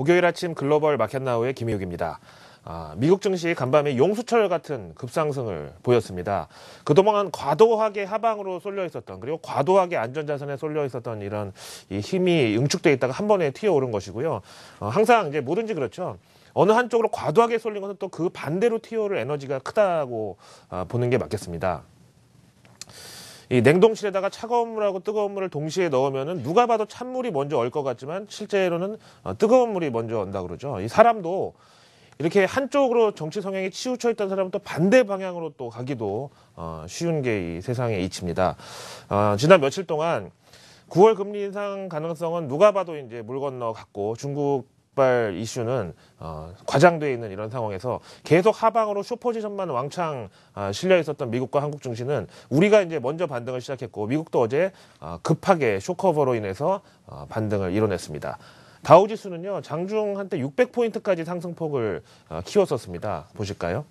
목요일 아침 글로벌 마켓나우의 김희욱입니다. 미국 증시 간밤에 용수철 같은 급상승을 보였습니다. 그동안 과도하게 하방으로 쏠려 있었던, 그리고 과도하게 안전자산에 쏠려 있었던 이런 이 힘이 응축되어 있다가 한 번에 튀어오른 것이고요. 항상 이제 뭐든지 그렇죠. 어느 한쪽으로 과도하게 쏠린 것은 또 그 반대로 튀어오를 에너지가 크다고 보는 게 맞겠습니다. 이 냉동실에다가 차가운 물하고 뜨거운 물을 동시에 넣으면은 누가 봐도 찬물이 먼저 얼 것 같지만 실제로는 뜨거운 물이 먼저 온다 그러죠. 이 사람도 이렇게 한쪽으로 정치 성향이 치우쳐 있던 사람은 또 반대 방향으로 또 가기도 쉬운 게 이 세상의 이치입니다. 지난 며칠 동안 9월 금리 인상 가능성은 누가 봐도 이제 물 건너 갔고 중국발 이슈는 과장되어 있는 이런 상황에서 계속 하방으로 숏포지션만 왕창 실려 있었던 미국과 한국 증시는 우리가 이제 먼저 반등을 시작했고 미국도 어제 급하게 쇼커버로 인해서 반등을 이뤄냈습니다. 다우지수는요, 장중 한때 600포인트까지 상승폭을 키웠었습니다. 보실까요?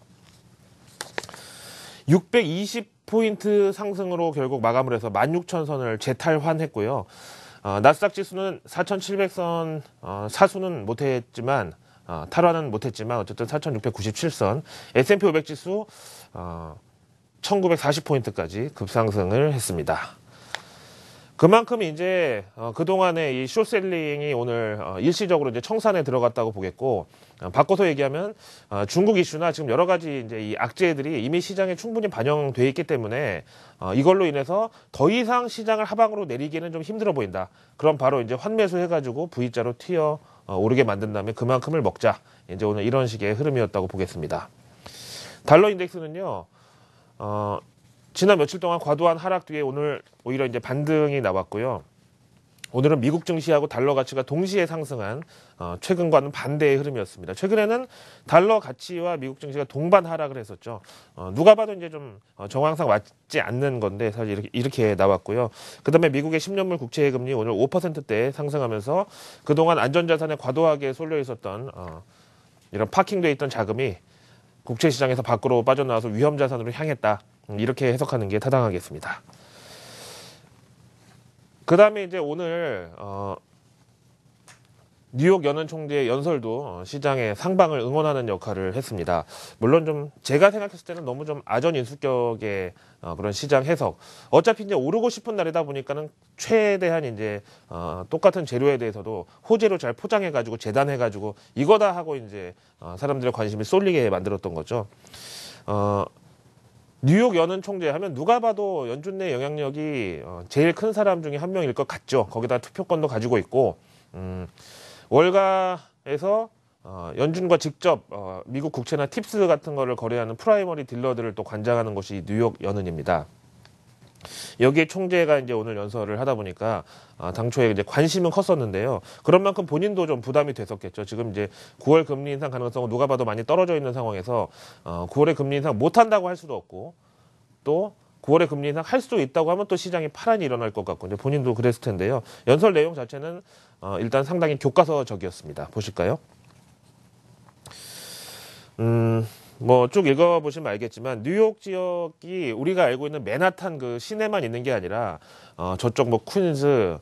620포인트 상승으로 결국 마감을 해서 16,000선을 재탈환했고요. 나스닥 지수는 4,700선 사수는 못했지만 탈환은 못했지만 어쨌든 4,697선, S&P 500 지수 1,940포인트까지 급상승을 했습니다. 그만큼 이제 그동안의 이 숏셀링이 오늘 일시적으로 이제 청산에 들어갔다고 보겠고, 바꿔서 얘기하면 중국 이슈나 지금 여러 가지 이제 이 악재들이 이미 시장에 충분히 반영돼 있기 때문에 이걸로 인해서 더 이상 시장을 하방으로 내리기는 좀 힘들어 보인다. 그럼 바로 이제 환매수 해가지고 V자로 튀어 오르게 만든 다음에 그만큼을 먹자. 이제 오늘 이런 식의 흐름이었다고 보겠습니다. 달러 인덱스는요, 지난 며칠 동안 과도한 하락 뒤에 오늘 오히려 이제 반등이 나왔고요. 오늘은 미국 증시하고 달러 가치가 동시에 상승한 최근과는 반대의 흐름이었습니다. 최근에는 달러 가치와 미국 증시가 동반 하락을 했었죠. 누가 봐도 이제 좀 정황상 맞지 않는 건데 사실 이렇게 나왔고요. 그다음에 미국의 10년물 국채 금리 오늘 5%대 상승하면서 그동안 안전자산에 과도하게 쏠려 있었던 이런 파킹돼 있던 자금이 국채 시장에서 밖으로 빠져나와서 위험자산으로 향했다. 이렇게 해석하는 게 타당하겠습니다. 그 다음에 이제 오늘 뉴욕 연은 총재의 연설도 시장의 상방을 응원하는 역할을 했습니다. 물론 좀 제가 생각했을 때는 너무 좀 아전인수격의 그런 시장 해석. 어차피 이제 오르고 싶은 날이다 보니까는 최대한 이제 똑같은 재료에 대해서도 호재로 잘 포장해가지고 재단해가지고 이거다 하고 이제 사람들의 관심이 쏠리게 만들었던 거죠. 뉴욕 연은 총재 하면 누가 봐도 연준 내 영향력이 제일 큰 사람 중에 한 명일 것 같죠. 거기다 투표권도 가지고 있고, 월가에서 연준과 직접 미국 국채나 팁스 같은 거를 거래하는 프라이머리 딜러들을 또 관장하는 곳이 뉴욕 연은입니다. 여기에 총재가 이제 오늘 연설을 하다 보니까 당초에 이제 관심은 컸었는데요. 그런 만큼 본인도 좀 부담이 됐었겠죠. 지금 이제 9월 금리 인상 가능성은 누가 봐도 많이 떨어져 있는 상황에서 9월에 금리 인상 못 한다고 할 수도 없고, 또 9월에 금리 인상 할 수도 있다고 하면 또 시장에 파란이 일어날 것 같고, 이제 본인도 그랬을 텐데요. 연설 내용 자체는 일단 상당히 교과서적이었습니다. 보실까요? 뭐 쭉 읽어보시면 알겠지만 뉴욕 지역이 우리가 알고 있는 맨하탄 그 시내만 있는 게 아니라 저쪽 뭐 퀸즈,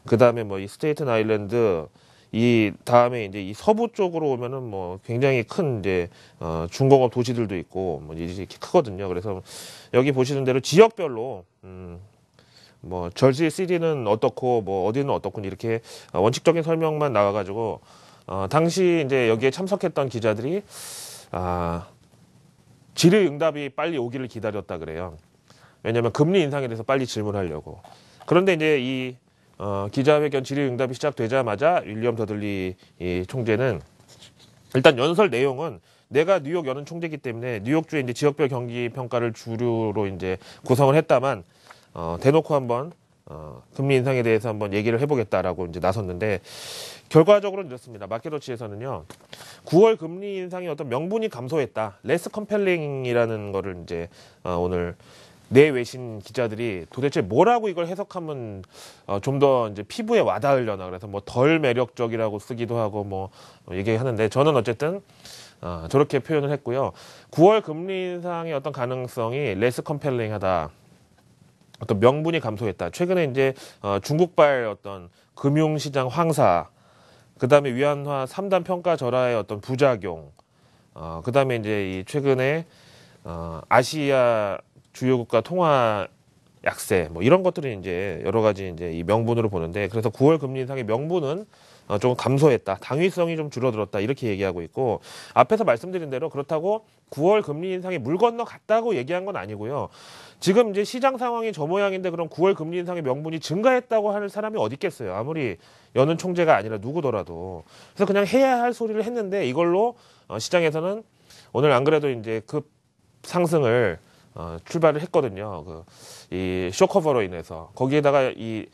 그 다음에 뭐 이 스테이튼 아일랜드, 이 다음에 이제 이 서부 쪽으로 오면은 뭐 굉장히 큰 이제 중공업 도시들도 있고 뭐 이렇게 크거든요. 그래서 여기 보시는 대로 지역별로 뭐 절시 시티는 어떻고 뭐 어디는 어떻고 이렇게 원칙적인 설명만 나와가지고 당시 이제 여기에 참석했던 기자들이 질의응답이 빨리 오기를 기다렸다 그래요. 왜냐하면 금리 인상에 대해서 빨리 질문하려고. 그런데 이제 이 기자회견 질의응답이 시작되자마자 윌리엄 더들리 이 총재는 일단 연설 내용은 내가 뉴욕 연은 총재이기 때문에 뉴욕주의 이제 지역별 경기 평가를 주류로 이제 구성을 했다만 대놓고 한번 금리 인상에 대해서 한번 얘기를 해보겠다라고 이제 나섰는데 결과적으로는 이렇습니다. 마켓워치에서는요, 9월 금리 인상이 어떤 명분이 감소했다, 레스 컴펠링이라는 거를 이제 오늘 내외신 기자들이 도대체 뭐라고 이걸 해석하면 좀 더 이제 피부에 와닿으려나, 그래서 뭐 덜 매력적이라고 쓰기도 하고 뭐 얘기하는데, 저는 어쨌든 저렇게 표현을 했고요. 9월 금리 인상의 어떤 가능성이 레스 컴펠링하다, 어떤 명분이 감소했다. 최근에 이제 중국발 어떤 금융시장 황사, 그다음에 위안화 3단 평가 절하의 어떤 부작용, 그다음에 이제 이 최근에 아시아 주요 국가 통화 약세 뭐 이런 것들이 이제 여러 가지 이제 이 명분으로 보는데, 그래서 9월 금리 인상의 명분은 조금 감소했다, 당위성이 좀 줄어들었다 이렇게 얘기하고 있고, 앞에서 말씀드린 대로 그렇다고 9월 금리 인상이 물 건너 갔다고 얘기한 건 아니고요. 지금 이제 시장 상황이 저 모양인데 그럼 9월 금리 인상의 명분이 증가했다고 하는 사람이 어디 있겠어요. 아무리 여는 총재가 아니라 누구더라도. 그래서 그냥 해야 할 소리를 했는데, 이걸로 시장에서는 오늘 안 그래도 이제 급 상승을 출발을 했거든요. 이 쇼커버로 인해서. 거기에다가 이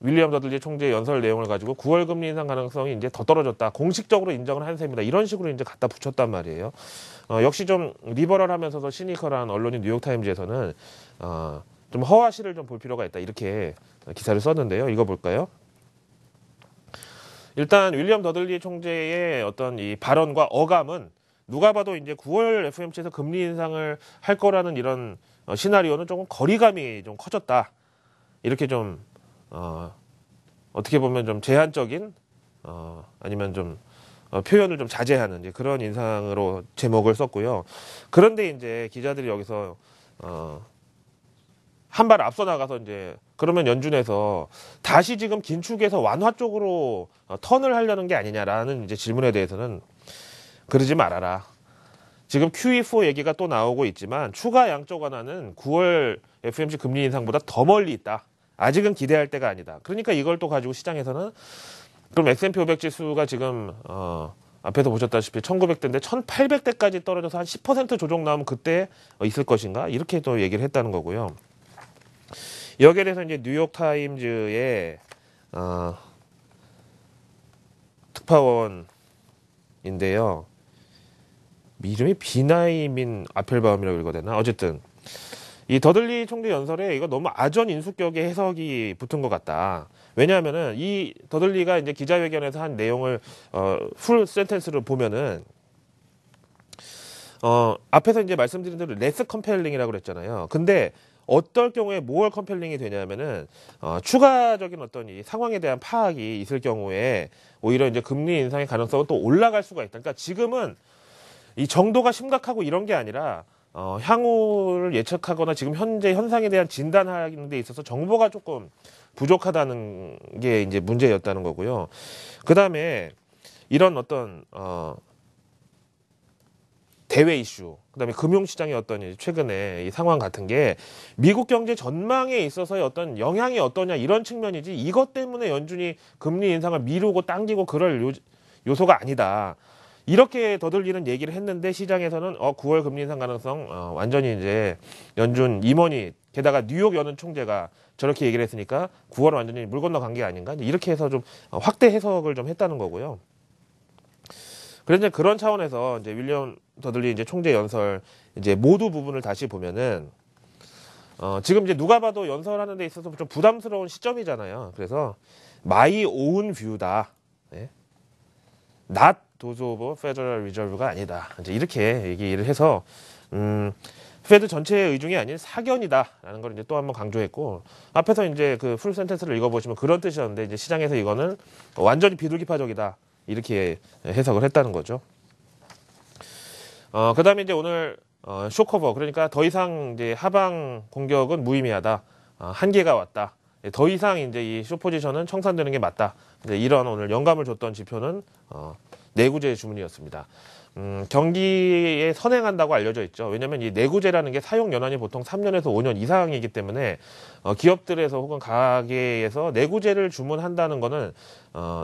윌리엄 더들리 총재의 연설 내용을 가지고 9월 금리 인상 가능성이 이제 더 떨어졌다, 공식적으로 인정을 한 셈이다, 이런 식으로 이제 갖다 붙였단 말이에요. 역시 좀 리버럴하면서도 시니컬한 언론인 뉴욕타임즈에서는 좀 허와시를 좀 볼 필요가 있다, 이렇게 기사를 썼는데요. 이거 볼까요? 일단 윌리엄 더들리 총재의 어떤 이 발언과 어감은 누가 봐도 이제 9월 FOMC에서 금리 인상을 할 거라는 이런 시나리오는 조금 거리감이 좀 커졌다, 이렇게 좀 어떻게 보면 좀 제한적인 아니면 좀 표현을 좀 자제하는 이제 그런 인상으로 제목을 썼고요. 그런데 이제 기자들이 여기서 한 발 앞서 나가서 이제 그러면 연준에서 다시 지금 긴축에서 완화 쪽으로 턴을 하려는 게 아니냐라는 이제 질문에 대해서는 그러지 말아라. 지금 QE4 얘기가 또 나오고 있지만 추가 양적 완화는 9월 FOMC 금리 인상보다 더 멀리 있다. 아직은 기대할 때가 아니다. 그러니까 이걸 또 가지고 시장에서는 그럼 S&P 500 지수가 지금 앞에서 보셨다시피 1900대인데 1800대까지 떨어져서 한 10% 조정 나오면 그때 있을 것인가? 이렇게 또 얘기를 했다는 거고요. 여기에 대해서 이제 뉴욕타임즈의 특파원인데요. 이름이 비나이민 아펠바움이라고 읽어야 되나? 어쨌든 이 더들리 총재 연설에 이거 너무 아전 인수격의 해석이 붙은 것 같다. 왜냐하면은 이 더들리가 이제 기자회견에서 한 내용을 풀 센텐스로 보면은 앞에서 이제 말씀드린 대로 레스 컴펠링이라고 그랬잖아요. 근데 어떨 경우에 뭘 컴펠링이 되냐면은 추가적인 어떤 이 상황에 대한 파악이 있을 경우에 오히려 이제 금리 인상의 가능성은 또 올라갈 수가 있다. 그러니까 지금은 이 정도가 심각하고 이런 게 아니라 향후를 예측하거나 지금 현재 현상에 대한 진단하는 데 있어서 정보가 조금 부족하다는 게 이제 문제였다는 거고요. 그 다음에 이런 어떤 대외 이슈, 그다음에 금융시장의 어떤 최근에 이 상황 같은 게 미국 경제 전망에 있어서의 어떤 영향이 어떠냐 이런 측면이지, 이것 때문에 연준이 금리 인상을 미루고 당기고 그럴 요소가 아니다. 이렇게 더들리는 얘기를 했는데 시장에서는 9월 금리 인상 가능성 완전히 이제 연준 임원이, 게다가 뉴욕 여는 총재가 저렇게 얘기를 했으니까 9월 완전히 물 건너 간 게 아닌가, 이렇게 해서 좀 확대 해석을 좀 했다는 거고요. 그래서 이제 그런 차원에서 이제 윌리엄 더들리 이제 총재 연설 이제 모두 부분을 다시 보면은 지금 이제 누가 봐도 연설하는 데 있어서 좀 부담스러운 시점이잖아요. 그래서 my own view다. 네? not those of Federal Reserve가 아니다. 이제 이렇게 얘기를 해서 페드 전체의 의중이 아닌 사견이다라는 걸 이제 또 한번 강조했고, 앞에서 이제 그 풀 센텐스를 읽어보시면 그런 뜻이었는데 이제 시장에서 이거는 완전히 비둘기파적이다, 이렇게 해석을 했다는 거죠. 그다음에 이제 오늘 쇼커버, 그러니까 더 이상 이제 하방 공격은 무의미하다, 한계가 왔다, 더 이상 이제 이 쇼포지션은 청산되는 게 맞다. 이제 이런 오늘 영감을 줬던 지표는 내구재 주문이었습니다. 경기에 선행한다고 알려져 있죠. 왜냐하면 이 내구재라는 게 사용 연한이 보통 3년에서 5년 이상이기 때문에 기업들에서 혹은 가게에서 내구재를 주문한다는 거는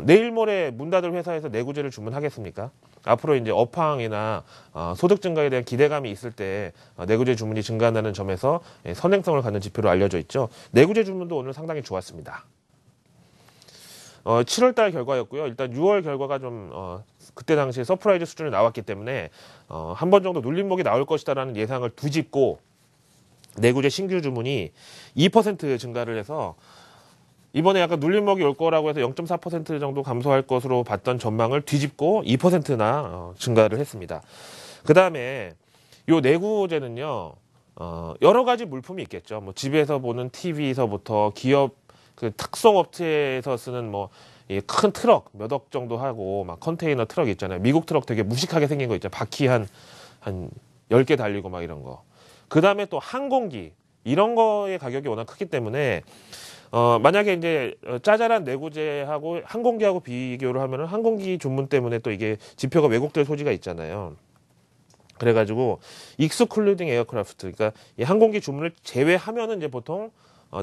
내일 모레 문 닫을 회사에서 내구재를 주문하겠습니까? 앞으로 이제 업황이나 소득 증가에 대한 기대감이 있을 때 내구재 주문이 증가한다는 점에서 선행성을 갖는 지표로 알려져 있죠. 내구재 주문도 오늘 상당히 좋았습니다. 7월달 결과였고요. 일단 6월 결과가 좀 그때 당시에 서프라이즈 수준이 나왔기 때문에 한 번 정도 눌림목이 나올 것이다라는 예상을 뒤집고 내구재 신규 주문이 2% 증가를 해서 이번에 약간 눌림목이 올 거라고 해서 0.4% 정도 감소할 것으로 봤던 전망을 뒤집고 2%나 증가를 했습니다. 그 다음에 요 내구재는요, 여러 가지 물품이 있겠죠. 뭐 집에서 보는 TV에서부터 기업 그 특성업체에서 쓰는 뭐 이 큰 트럭 몇 억 정도 하고 막 컨테이너 트럭 있잖아요. 미국 트럭 되게 무식하게 생긴 거 있잖아요. 바퀴 한 10개 달리고 막 이런 거. 그 다음에 또 항공기 이런 거의 가격이 워낙 크기 때문에 만약에 이제 짜잘한 내구재하고 항공기하고 비교를 하면은 항공기 주문 때문에 또 이게 지표가 왜곡될 소지가 있잖아요. 그래가지고 익스클루딩 에어크래프트, 그러니까 이 항공기 주문을 제외하면은 이제 보통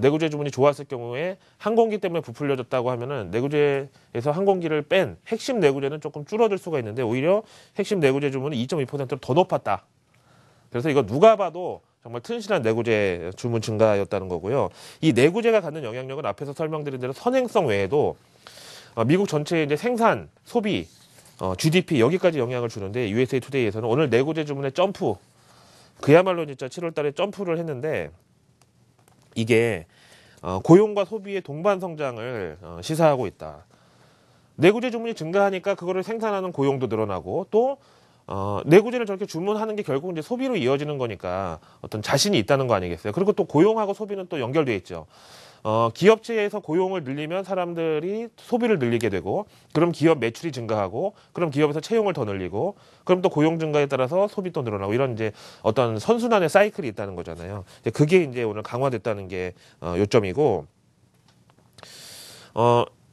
내구재 주문이 좋았을 경우에 항공기 때문에 부풀려졌다고 하면은 내구재에서 항공기를 뺀 핵심 내구재는 조금 줄어들 수가 있는데 오히려 핵심 내구재 주문이 2.2%로 더 높았다. 그래서 이거 누가 봐도 정말 튼실한 내구재 주문 증가였다는 거고요. 이 내구재가 갖는 영향력은 앞에서 설명드린 대로 선행성 외에도 미국 전체의 이제 생산, 소비, GDP 여기까지 영향을 주는데 USA 투데이에서는 오늘 내구재 주문의 점프, 그야말로 진짜 7월 달에 점프를 했는데 이게 고용과 소비의 동반 성장을 시사하고 있다. 내구재 주문이 증가하니까 그거를 생산하는 고용도 늘어나고 또 내구재를 저렇게 주문하는 게 결국 이제 소비로 이어지는 거니까 어떤 자신이 있다는 거 아니겠어요? 그리고 또 고용하고 소비는 또 연결돼 있죠. 기업체에서 고용을 늘리면 사람들이 소비를 늘리게 되고, 그럼 기업 매출이 증가하고, 그럼 기업에서 채용을 더 늘리고, 그럼 또 고용 증가에 따라서 소비 또 늘어나고, 이런 이제 어떤 선순환의 사이클이 있다는 거잖아요. 그게 이제 오늘 강화됐다는 게 요점이고,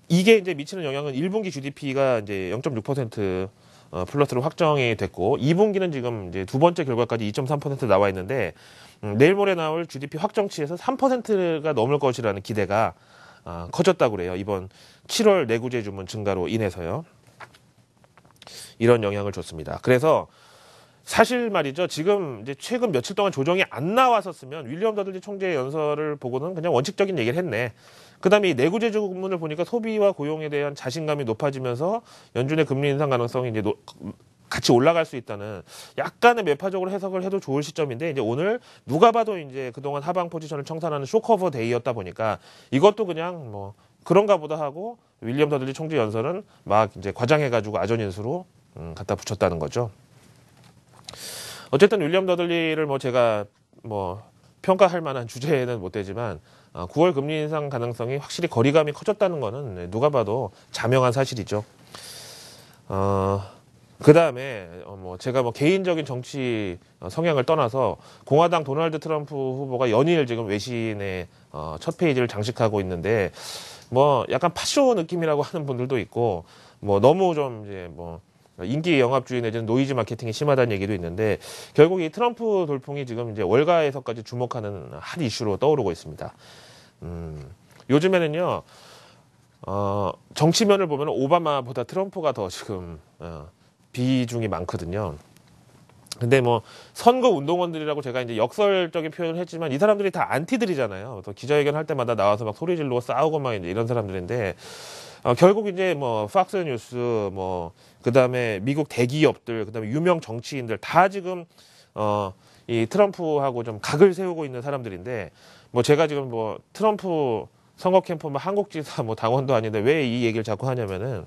이게 이제 미치는 영향은 1분기 GDP가 이제 0.6% 플러스로 확정이 됐고 2분기는 지금 이제 두 번째 결과까지 2.3% 나와 있는데 내일 모레 나올 GDP 확정치에서 3%가 넘을 것이라는 기대가 커졌다고 그래요. 이번 7월 내구재 주문 증가로 인해서요. 이런 영향을 줬습니다. 그래서 사실 말이죠. 지금 이제 최근 며칠 동안 조정이 안 나왔었으면 윌리엄 더들리 총재의 연설을 보고는 그냥 원칙적인 얘기를 했네. 그다음에 이 내구재 주문을 보니까 소비와 고용에 대한 자신감이 높아지면서 연준의 금리 인상 가능성이 이제 같이 올라갈 수 있다는 약간의 매파적으로 해석을 해도 좋을 시점인데 이제 오늘 누가 봐도 이제 그동안 하방 포지션을 청산하는 쇼커버 데이였다 보니까 이것도 그냥 뭐 그런가 보다 하고 윌리엄 더들리 총재 연설은 막 이제 과장해가지고 아전인수로 갖다 붙였다는 거죠. 어쨌든 윌리엄 더들리를 뭐 제가 뭐 평가할 만한 주제는 못 되지만 9월 금리 인상 가능성이 확실히 거리감이 커졌다는 거는 누가 봐도 자명한 사실이죠. 그 다음에 뭐 제가 뭐 개인적인 정치 성향을 떠나서 공화당 도널드 트럼프 후보가 연일 지금 외신의 첫 페이지를 장식하고 있는데 뭐 약간 파쇼 느낌이라고 하는 분들도 있고 뭐 너무 좀 이제 뭐 인기 영합주의 내지는 노이즈 마케팅이 심하다는 얘기도 있는데 결국 이 트럼프 돌풍이 지금 이제 월가에서까지 주목하는 한 이슈로 떠오르고 있습니다. 요즘에는요 정치면을 보면 오바마보다 트럼프가 더 지금 비중이 많거든요. 근데 뭐 선거 운동원들이라고 제가 이제 역설적인 표현을 했지만 이 사람들이 다 안티들이잖아요. 또 기자회견 할 때마다 나와서 막 소리 지르고 싸우고 막 이제 이런 사람들인데 결국 이제 뭐 팍스 뉴스 뭐 그다음에 미국 대기업들 그다음에 유명 정치인들 다 지금 이 트럼프하고 좀 각을 세우고 있는 사람들인데 뭐 제가 지금 뭐 트럼프 선거 캠프 뭐 한국지사 뭐 당원도 아닌데 왜 이 얘기를 자꾸 하냐면은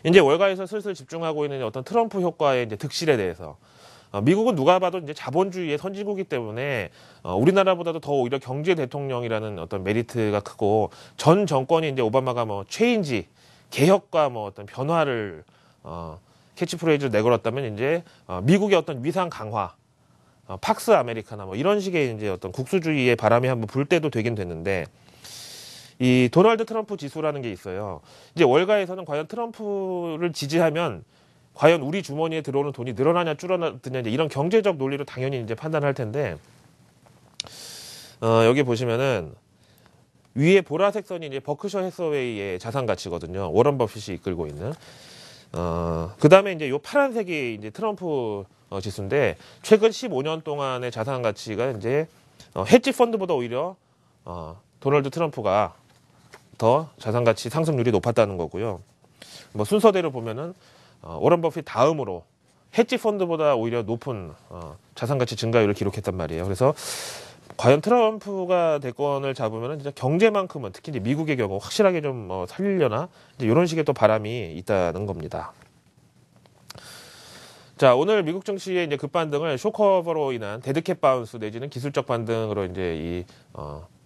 이제 월가에서 슬슬 집중하고 있는 어떤 트럼프 효과의 이제 득실에 대해서 미국은 누가 봐도 이제 자본주의의 선진국이기 때문에 우리나라보다도 더 오히려 경제 대통령이라는 어떤 메리트가 크고 전 정권이 이제 오바마가 뭐 체인지 개혁과 뭐 어떤 변화를 캐치프레이즈를 내걸었다면 이제 미국의 어떤 위상 강화 팍스 아메리카나 뭐 이런 식의 이제 어떤 국수주의의 바람이 한번 불 때도 되긴 됐는데 이 도널드 트럼프 지수라는 게 있어요. 이제 월가에서는 과연 트럼프를 지지하면 과연 우리 주머니에 들어오는 돈이 늘어나냐 줄어드냐 이제 이런 경제적 논리로 당연히 이제 판단할 텐데 여기 보시면은 위에 보라색 선이 이제 버크셔 해서웨이의 자산 가치거든요. 워런 버핏이 이끌고 있는. 그 다음에 이제 요 파란색이 이제 트럼프 지수인데 최근 15년 동안의 자산 가치가 이제 헤지 펀드보다 오히려 도널드 트럼프가 더 자산 가치 상승률이 높았다는 거고요. 뭐 순서대로 보면은 워런 버핏 다음으로 헤지 펀드보다 오히려 높은 자산 가치 증가율을 기록했단 말이에요. 그래서 과연 트럼프가 대권을 잡으면 진짜 경제만큼은 특히 이제 미국의 경우 확실하게 좀 살리려나 이제 이런 식의 또 바람이 있다는 겁니다. 자, 오늘 미국 증시의 이제 급반등을 쇼커버로 인한 데드캣 바운스 내지는 기술적 반등으로 이제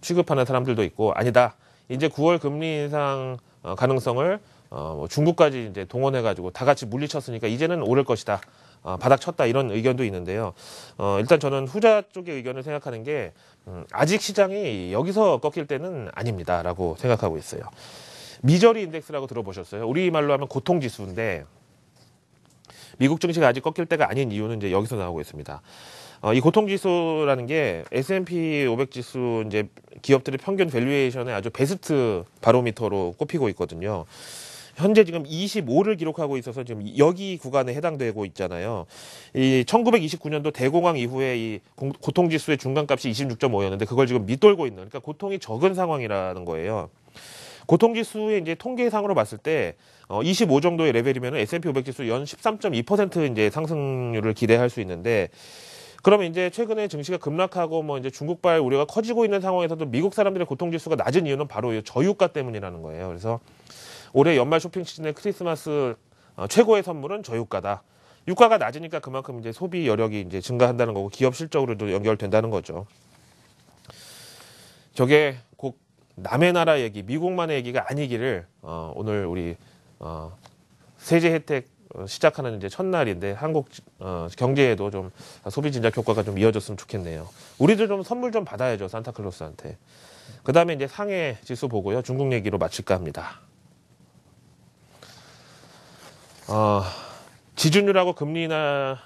취급하는 사람들도 있고 아니다. 이제 9월 금리 인상 가능성을 뭐 중국까지 이제 동원해가지고 다 같이 물리쳤으니까 이제는 오를 것이다. 바닥 쳤다 이런 의견도 있는데요. 일단 저는 후자 쪽의 의견을 생각하는 게 아직 시장이 여기서 꺾일 때는 아닙니다라고 생각하고 있어요. 미저리 인덱스라고 들어보셨어요? 우리말로 하면 고통지수인데 미국 증시가 아직 꺾일 때가 아닌 이유는 이제 여기서 나오고 있습니다. 이 고통지수라는 게 S&P 500 지수 이제 기업들의 평균 밸류에이션의 아주 베스트 바로미터로 꼽히고 있거든요. 현재 지금 25를 기록하고 있어서 지금 여기 구간에 해당되고 있잖아요. 이 1929년도 대공황 이후에 이 고통지수의 중간값이 26.5였는데 그걸 지금 밑돌고 있는, 그러니까 고통이 적은 상황이라는 거예요. 고통지수의 이제 통계상으로 봤을 때 25 정도의 레벨이면 S&P 500 지수 연 13.2% 이제 상승률을 기대할 수 있는데, 그러면 이제 최근에 증시가 급락하고 뭐 이제 중국발 우려가 커지고 있는 상황에서도 미국 사람들의 고통지수가 낮은 이유는 바로 이 저유가 때문이라는 거예요. 그래서 올해 연말 쇼핑 시즌의 크리스마스 최고의 선물은 저유가다. 유가가 낮으니까 그만큼 이제 소비 여력이 이제 증가한다는 거고 기업 실적으로도 연결된다는 거죠. 저게 꼭 남의 나라 얘기, 미국만의 얘기가 아니기를 오늘 우리 세제 혜택 시작하는 이제 첫날인데 한국 경제에도 좀 소비 진작 효과가 좀 이어졌으면 좋겠네요. 우리도 좀 선물 좀 받아야죠, 산타클로스한테. 그 다음에 이제 상해 지수 보고요. 중국 얘기로 마칠까 합니다. 지준율하고 금리나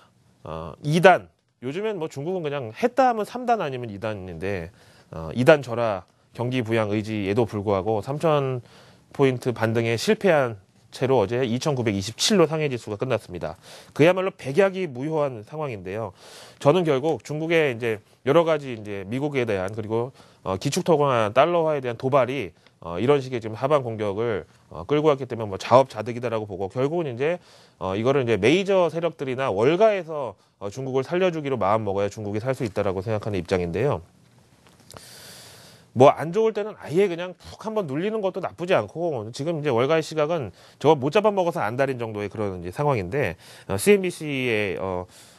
2단, 요즘엔 뭐 중국은 그냥 했다 하면 3단 아니면 2단인데 2단 절하 경기 부양 의지에도 불구하고 3,000포인트 반등에 실패한 채로 어제 2,927로 상해 지수가 끝났습니다. 그야말로 백약이 무효한 상황인데요. 저는 결국 중국의 이제 여러 가지 이제 미국에 대한, 그리고 기축통화 달러화에 대한 도발이 이런 식의 지금 하방 공격을 끌고 왔기 때문에 뭐 자업자득이다라고 보고, 결국은 이제 이거를 이제 메이저 세력들이나 월가에서 중국을 살려주기로 마음 먹어야 중국이 살 수 있다라고 생각하는 입장인데요. 뭐 안 좋을 때는 아예 그냥 푹 한번 눌리는 것도 나쁘지 않고, 지금 이제 월가의 시각은 저거 못 잡아먹어서 안달인 정도의 그런 이제 상황인데, CNBC의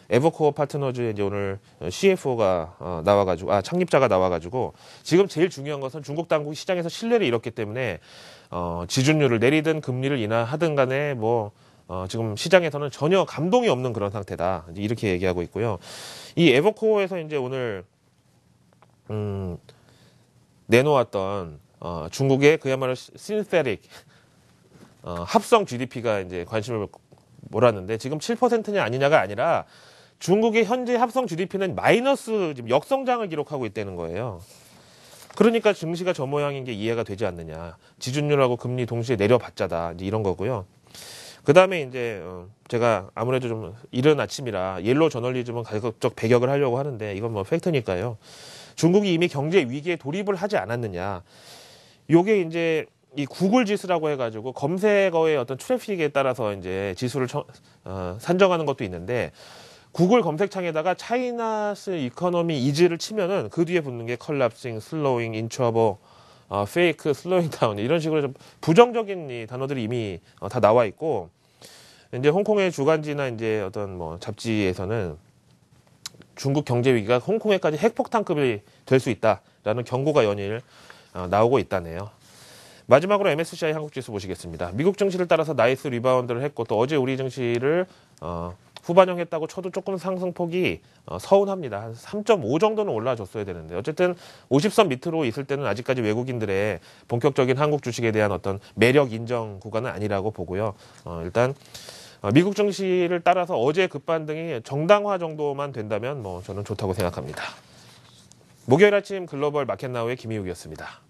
에버코어 파트너즈의 이제 오늘 CFO가 나와가지고, 창립자가 나와가지고, 지금 제일 중요한 것은 중국 당국이 시장에서 신뢰를 잃었기 때문에 지준율을 내리든 금리를 인하하든 간에 뭐 지금 시장에서는 전혀 감동이 없는 그런 상태다, 이렇게 얘기하고 있고요. 이 에버코어에서 이제 오늘 내놓았던 중국의 그야말로 신세릭 합성 GDP가 이제 관심을 몰았는데, 지금 7%냐 아니냐가 아니라 중국의 현재 합성 GDP는 마이너스 지금 역성장을 기록하고 있다는 거예요. 그러니까 증시가 저 모양인 게 이해가 되지 않느냐. 지준율하고 금리 동시에 내려봤자다, 이제 이런 거고요. 그 다음에 이제 제가 아무래도 좀 이른 아침이라 옐로우 저널리즘은 가급적 배격을 하려고 하는데, 이건 뭐 팩트니까요. 중국이 이미 경제 위기에 돌입을 하지 않았느냐. 요게 이제 이 구글 지수라고 해가지고 검색어의 어떤 트래픽에 따라서 이제 지수를 산정하는 것도 있는데, 구글 검색창에다가 차이나스 이코노미 이즈를 치면은 그 뒤에 붙는 게 컬랩싱, 슬로잉, 인트러버, 페이크, 슬로잉 다운, 이런 식으로 좀 부정적인 이 단어들이 이미 다 나와 있고, 이제 홍콩의 주간지나 이제 어떤 뭐 잡지에서는 중국 경제 위기가 홍콩에까지 핵폭탄급이 될 수 있다라는 경고가 연일 나오고 있다네요. 마지막으로 MSCI 한국 지수 보시겠습니다. 미국 증시를 따라서 나이스 리바운드를 했고, 또 어제 우리 증시를 후반영했다고 쳐도 조금 상승폭이 서운합니다. 한 3.5 정도는 올라줬어야 되는데, 어쨌든 50선 밑으로 있을 때는 아직까지 외국인들의 본격적인 한국 주식에 대한 어떤 매력 인정 구간은 아니라고 보고요. 일단 미국 증시를 따라서 어제 급반등이 정당화 정도만 된다면 뭐 저는 좋다고 생각합니다. 목요일 아침 글로벌 마켓나우의 김희욱이었습니다.